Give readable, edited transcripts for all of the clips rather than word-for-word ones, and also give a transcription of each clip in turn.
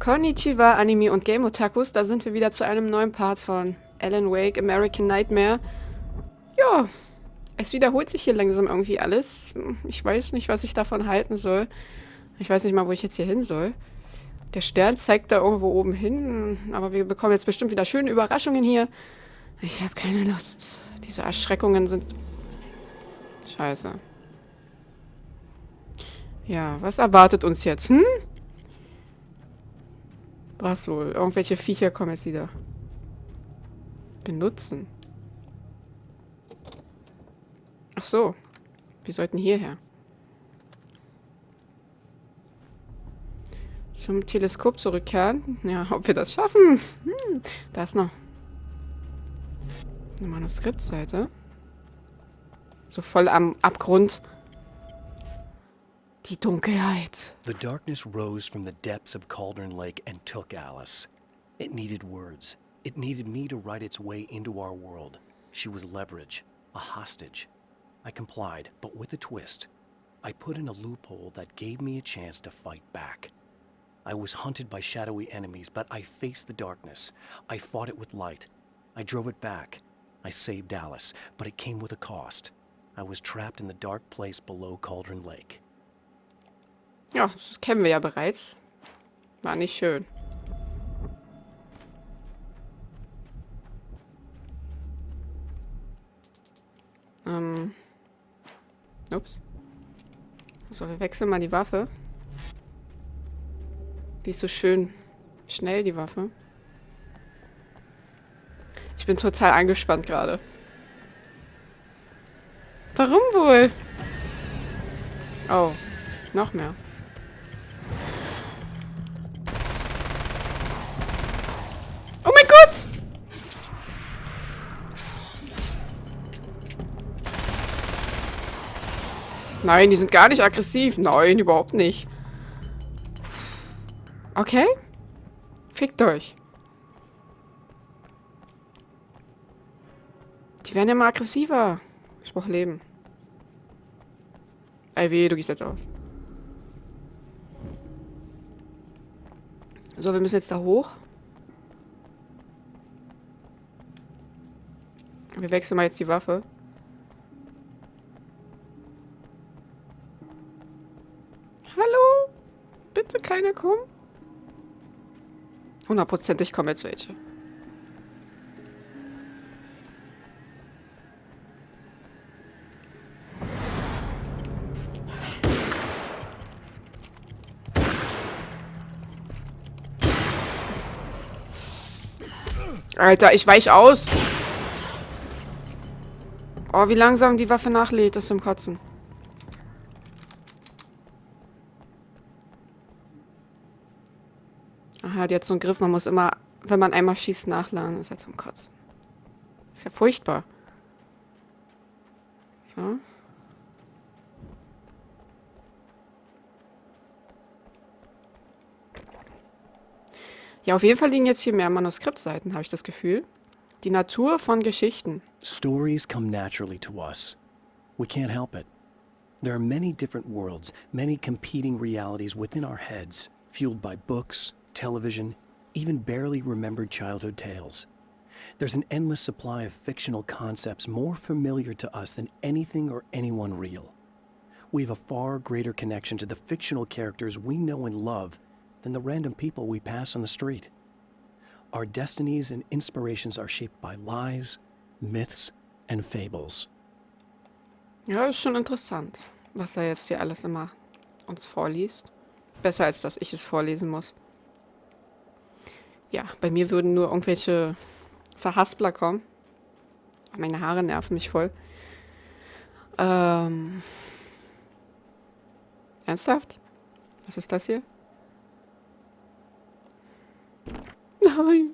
Konnichiwa, Anime und Game Otakus, da sind wir wieder zu einem neuen Part von Alan Wake, American Nightmare. Ja, es wiederholt sich hier langsam irgendwie alles. Ich weiß nicht, was ich davon halten soll. Ich weiß nicht mal, wo ich jetzt hier hin soll. Der Stern zeigt da irgendwo oben hin, aber wir bekommen jetzt bestimmt wieder schöne Überraschungen hier. Ich habe keine Lust. Diese Erschreckungen sind... Scheiße. Ja, was erwartet uns jetzt, hm? Was wohl? Irgendwelche Viecher kommen jetzt wieder. Benutzen. Ach so. Wir sollten hierher. Zum Teleskop zurückkehren. Ja, ob wir das schaffen? Da ist noch eine Manuskriptseite. So voll am Abgrund. Die Dunkelheit. The darkness rose from the depths of Cauldron Lake and took Alice. It needed words. It needed me to write its way into our world. She was leverage, a hostage. I complied, but with a twist. I put in a loophole that gave me a chance to fight back. I was hunted by shadowy enemies, but I faced the darkness. I fought it with light. I drove it back. I saved Alice, but it came with a cost. I was trapped in the dark place below Cauldron Lake. Ja, das kennen wir ja bereits. War nicht schön. Ups. So, wir wechseln mal die Waffe. Die ist so schön schnell, die Waffe. Ich bin total angespannt gerade. Warum wohl? Oh, noch mehr. Oh mein Gott! Nein, die sind gar nicht aggressiv. Nein, überhaupt nicht. Okay. Fickt euch. Die werden immer aggressiver. Ich brauche Leben. Ey, weh, du gehst jetzt aus. So, wir müssen jetzt da hoch. Wir wechseln mal jetzt die Waffe. Hallo? Bitte keiner kommen? 100%ig kommen jetzt welche. Alter, ich weich aus. Oh, wie langsam die Waffe nachlädt, das ist zum Kotzen. Aha, die hat so einen Griff, man muss immer, wenn man einmal schießt, nachladen. Das ist ja zum Kotzen. Ist ja furchtbar. So. Ja, auf jeden Fall liegen jetzt hier mehr Manuskriptseiten, habe ich das Gefühl. Die Natur von Geschichten. Stories come naturally to us. We can't help it. There are many different worlds, many competing realities within our heads, fueled by books, television, even barely remembered childhood tales. There's an endless supply of fictional concepts more familiar to us than anything or anyone real. We have a far greater connection to the fictional characters we know and love than the random people we pass on the street. Our destinies and inspirations are shaped by lies, myths, and fables. Ja, ist schon interessant, was er jetzt hier alles immer uns vorliest. Besser als dass ich es vorlesen muss. Ja, bei mir würden nur irgendwelche Verhaspler kommen. Meine Haare nerven mich voll. Ernsthaft? Was ist das hier? Nein.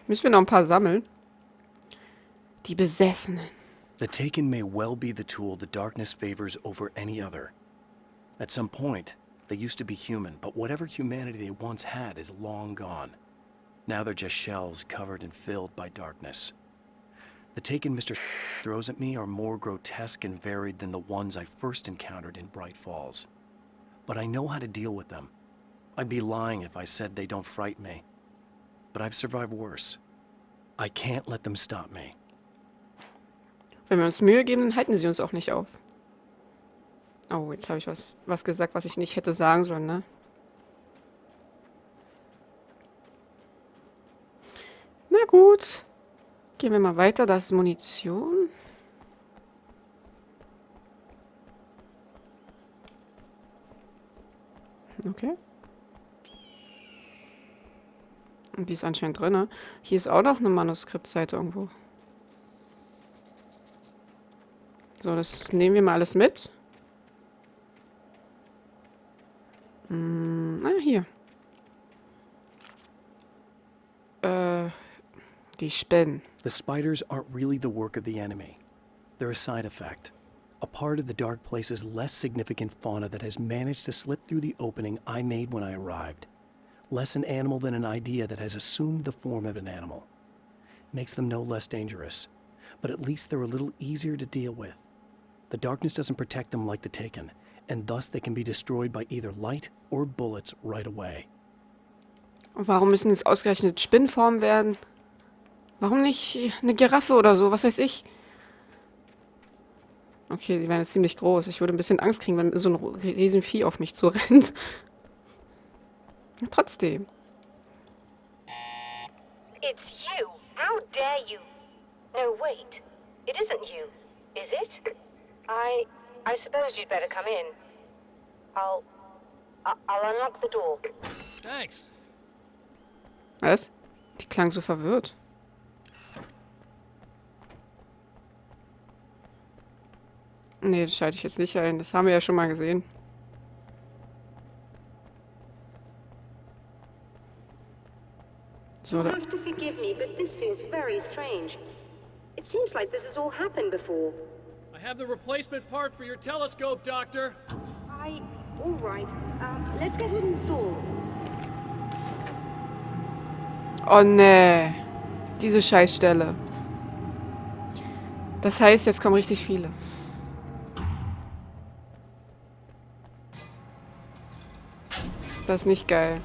Müssen wir noch ein paar sammeln? Die Besessenen. The Taken may well be the tool the darkness favors over any other. At some point, they used to be human, but whatever humanity they once had is long gone. Now they're just shells covered and filled by darkness. The Taken Mr. throws at me are more grotesque and varied than the ones I first encountered in Bright Falls. But I know how to deal with them. I'd be lying if I said they don't frighten me. But I've survived worse. I can't let them stop me. Wenn wir uns Mühe geben, dann halten sie uns auch nicht auf. Oh, jetzt habe ich was gesagt, was ich nicht hätte sagen sollen, ne? Na gut. Gehen wir mal weiter. Das ist Munition. Okay. Und die ist anscheinend drin, ne? Hier ist auch noch eine Manuskriptseite irgendwo. So, das nehmen wir mal alles mit. Hier. Die Spinnen. The spiders aren't really the work of the enemy. They're a side effect. A part of the dark place's less significant fauna that has managed to slip through the opening I made when I arrived. Less an animal than an idea that has assumed the form of an animal. Makes them no less dangerous, but at least they're a little easier to deal with. The darkness doesn't protect them like the Taken, and thus they can be destroyed by either light or bullets right away. Und warum müssen es ausgerechnet Spinnenformen werden? Warum nicht eine Giraffe oder so? Was weiß ich? Okay, die werden jetzt ziemlich groß. Ich würde ein bisschen Angst kriegen, wenn so ein riesen Vieh auf mich zurennt. Trotzdem. It's you. How dare you? No, wait. It isn't you, is it? I suppose you'd better come in. I'll unlock the door. Thanks. Was? Die klang so verwirrt. Nee, das schalte ich jetzt nicht ein. Das haben wir ja schon mal gesehen. So, You'll have to forgive me, but this feels very strange. It seems like this has all happened before. I have the replacement part for your telescope, Doctor. All right. Let's get it installed. oh nee. Diese Scheißstelle. Das heißt, jetzt kommen richtig viele. Das ist nicht geil.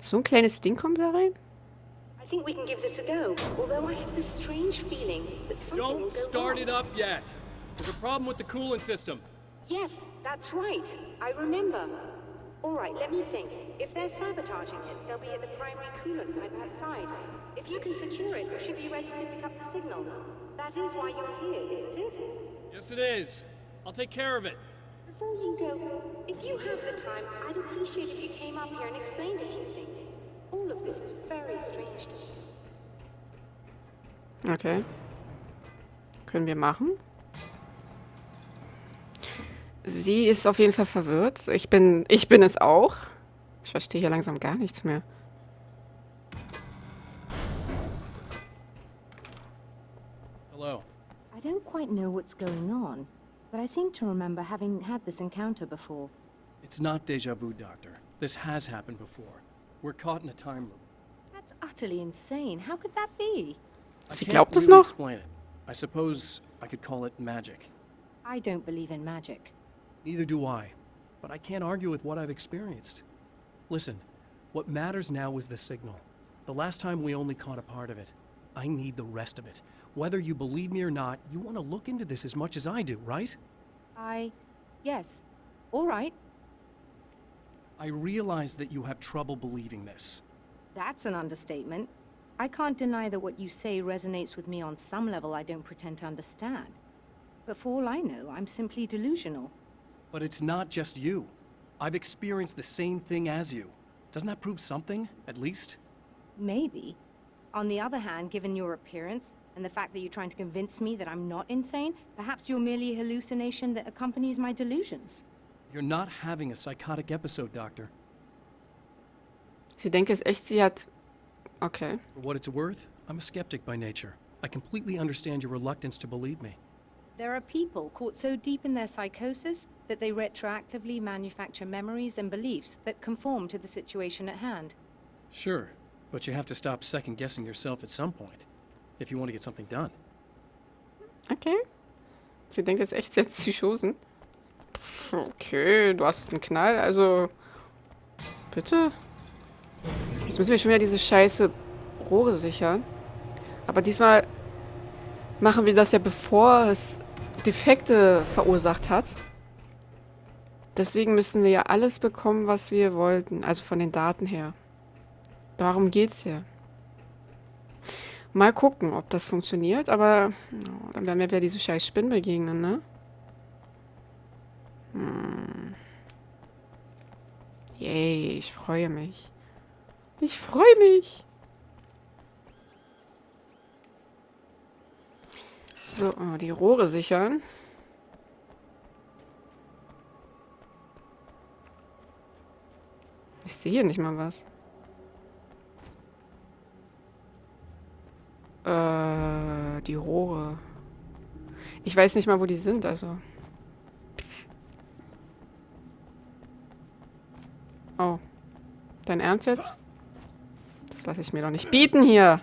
So ein kleines Ding kommt da rein? I think we can give this a go, although I have this strange feeling that something will Don't go start wrong. it up yet. There's a problem with the coolant system. Yes, that's right. I remember. All right, let me think. If they're sabotaging it, they'll be at the primary coolant pipe outside. If you can secure it, it should be ready to pick up the signal. That is why you're here, isn't it? Yes, it is. I'll take care of it. Before you go, if you have the time, I'd appreciate if you came up here and explained a few things. All of this is very strange to me. Okay. Können wir machen. Sie ist auf jeden Fall verwirrt. Ich bin es auch. Ich verstehe hier langsam gar nichts mehr. Hello. I don't quite know what's going on, but I seem to remember having had this encounter before. It's not déjà vu, Doctor. This has happened before. We're caught in a time loop. That's utterly insane. How could that be? Sie I glaubt can't es really noch? explain it. I suppose I could call it magic. I don't believe in magic. Neither do I. But I can't argue with what I've experienced. Listen, what matters now is the signal. The last time we only caught a part of it. I need the rest of it. Whether you believe me or not, you want to look into this as much as I do, right? Yes. All right. I realize that you have trouble believing this. That's an understatement. I can't deny that what you say resonates with me on some level I don't pretend to understand. But for all I know, I'm simply delusional. But it's not just you. I've experienced the same thing as you. Doesn't that prove something, at least? Maybe. On the other hand, given your appearance, and the fact that you're trying to convince me that I'm not insane, perhaps you're merely a hallucination that accompanies my delusions. You're not having a psychotic episode, Doctor. Sie denkt jetzt echt, sie hat... Okay. For what it's worth, I'm a skeptic by nature. I completely understand your reluctance to believe me. There are people caught so deep in their psychosis that they retroactively manufacture memories and beliefs that conform to the situation at hand. Sure, but you have to stop second-guessing yourself at some point. if you want to get something done. Okay. Sie denkt jetzt echt, sie hat Psychosen. Okay, du hast einen Knall, also... Bitte? Jetzt müssen wir schon wieder diese scheiße Rohre sichern. Aber diesmal machen wir das ja, bevor es Defekte verursacht hat. Deswegen müssen wir ja alles bekommen, was wir wollten. Also von den Daten her. Darum geht's ja. Mal gucken, ob das funktioniert, aber dann werden wir wieder diese scheiß Spinnen begegnen, ne? Yay, ich freue mich. Ich freue mich. So, die Rohre sichern. Ich sehe hier nicht mal was. Die Rohre. Ich weiß nicht mal, wo die sind, also. Oh. Dein Ernst jetzt? Das lasse ich mir doch nicht bieten hier.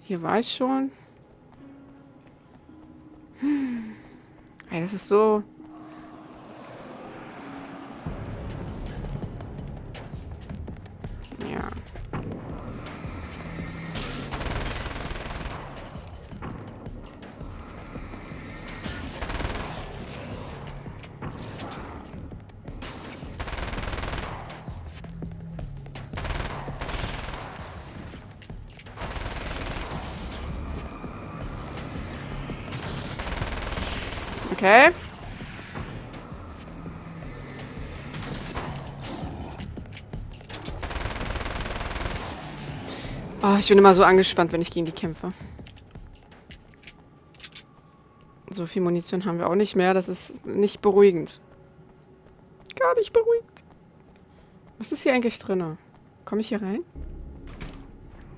Hier war ich schon. Ey, das ist so... Ja. Okay. Oh, ich bin immer so angespannt, wenn ich gegen die kämpfe. So viel Munition haben wir auch nicht mehr. Das ist nicht beruhigend. Gar nicht beruhigend. Was ist hier eigentlich drin? Komme ich hier rein?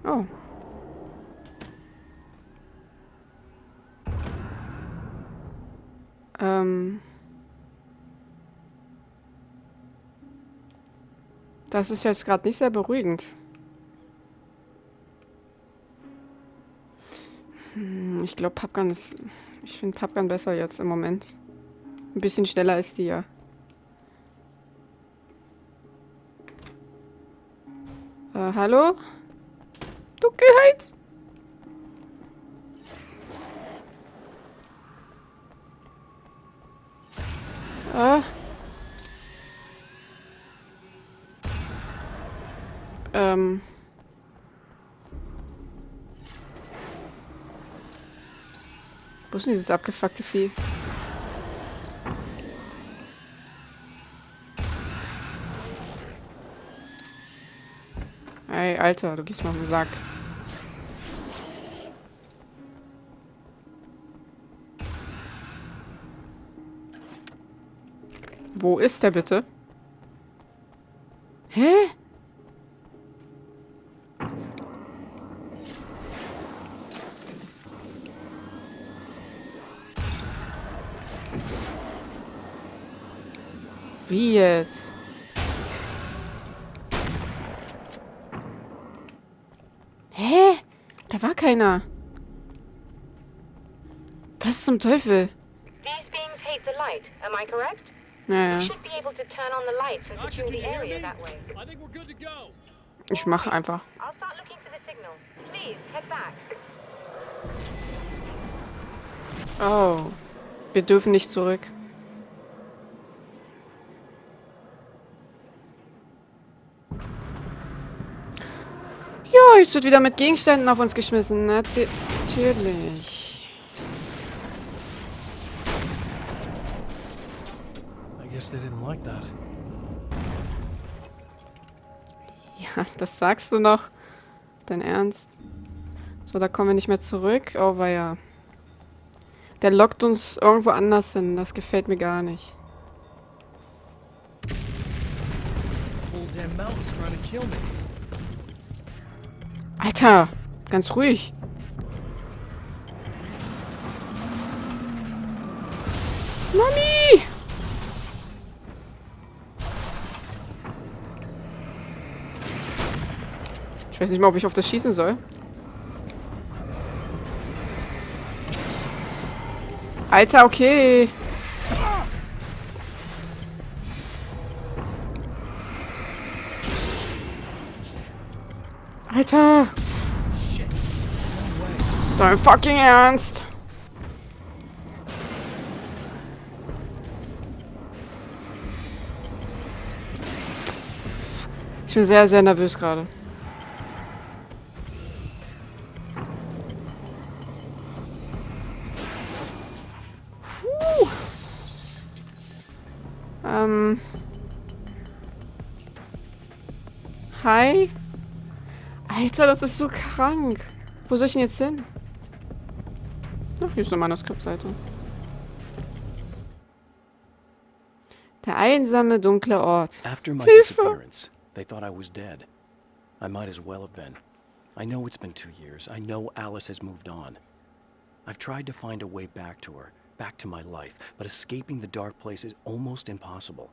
Oh. Das ist jetzt gerade nicht sehr beruhigend. Ich glaube, Pappgun ist... Ich finde Pappgun besser jetzt im Moment. Ein bisschen schneller ist die ja. Hallo? Dunkelheit? Wo ist denn dieses abgefuckte Vieh? Ey, Alter, du gehst mal auf den Sack. Wo ist der bitte? Hä? Wie jetzt? Hä? Da war keiner. Was zum Teufel? These beings hate the light, am I correct? Naja. We should be able to turn on the lights and Doctor, secure can the you hear area me? that way. I think we're good to go. Ich mache einfach. I'll start looking for the signal. Please, head back. Oh. Wir dürfen nicht zurück. Ja, jetzt wird wieder mit Gegenständen auf uns geschmissen. Natürlich. I guess they didn't like that. Ja, das sagst du noch. Dein Ernst? So, da kommen wir nicht mehr zurück. Oh, weia. Der lockt uns irgendwo anders hin. Das gefällt mir gar nicht. Whole damn mountain's trying to kill me. Alter, ganz ruhig. Mami! Ich weiß nicht mal, ob ich auf das schießen soll. Alter, okay. Alter. Dein fucking Ernst. Ich bin sehr, sehr nervös gerade. Hi. Alter, das ist so krank. Wo soll ich denn jetzt hin? Ach, hier ist eine Manuskriptseite. Der einsame, dunkle Ort. After my Hilfe! disappearance, they thought I was dead. I might as well have been. I know it's been 2 years. I know Alice has moved on. I've tried to find a way back to her, back to my life, but escaping the dark place is almost impossible.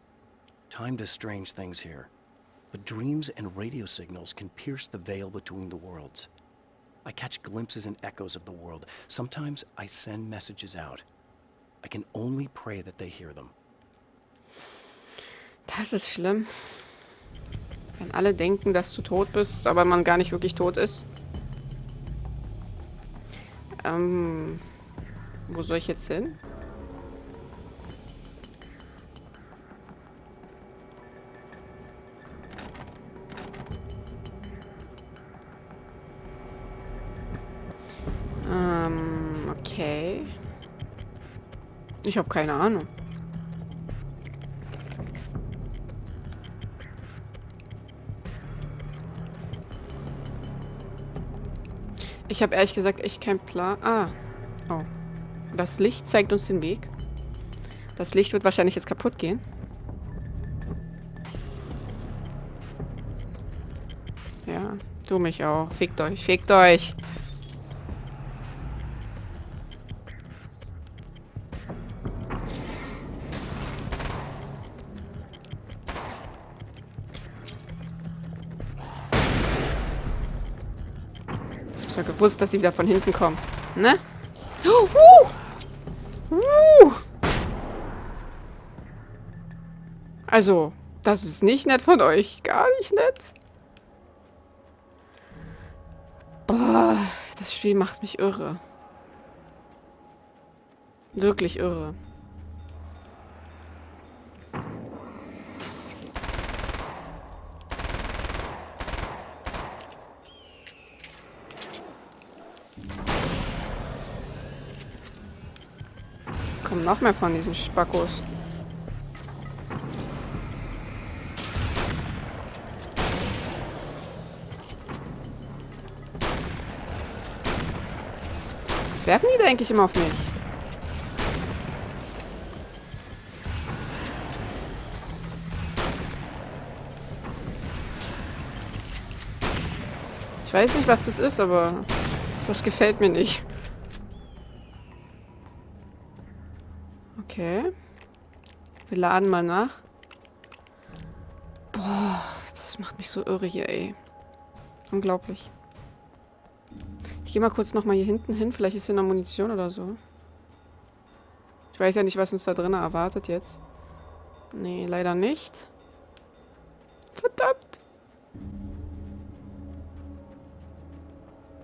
Time does strange things here, but dreams and radio signals can pierce the veil between the worlds. I catch glimpses and echoes of the world. Sometimes I send messages out. I can only pray that they hear them. Das ist schlimm. Wenn alle denken, dass du tot bist, aber man gar nicht wirklich tot ist. Wo soll ich jetzt hin? Okay. Ich habe keine Ahnung. Ich habe ehrlich gesagt echt keinen Plan. Ah. Oh. Das Licht zeigt uns den Weg. Das Licht wird wahrscheinlich jetzt kaputt gehen. Ja, du mich auch. Fickt euch, fickt euch. Ich habe gewusst, dass sie wieder von hinten kommen. Ne? Also, das ist nicht nett von euch. Gar nicht nett. Boah, das Spiel macht mich irre. Wirklich irre. Kommen noch mehr von diesen Spackos. Was werfen die da eigentlich immer auf mich? Ich weiß nicht, was das ist, aber das gefällt mir nicht. Okay. Wir laden mal nach. Boah, das macht mich so irre hier, ey. Unglaublich. Ich gehe mal kurz nochmal hier hinten hin. Vielleicht ist hier noch Munition oder so. Ich weiß ja nicht, was uns da drinnen erwartet jetzt. Nee, leider nicht. Verdammt.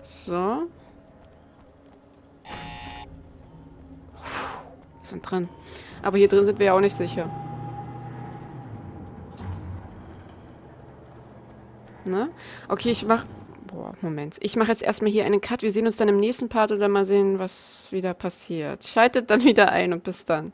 So. Wir sind drin. Aber hier drin sind wir ja auch nicht sicher. Ne? Okay, ich mach... Boah, Moment. Ich mache jetzt erstmal hier einen Cut. Wir sehen uns dann im nächsten Part und dann mal sehen, was wieder passiert. Schaltet dann wieder ein und bis dann.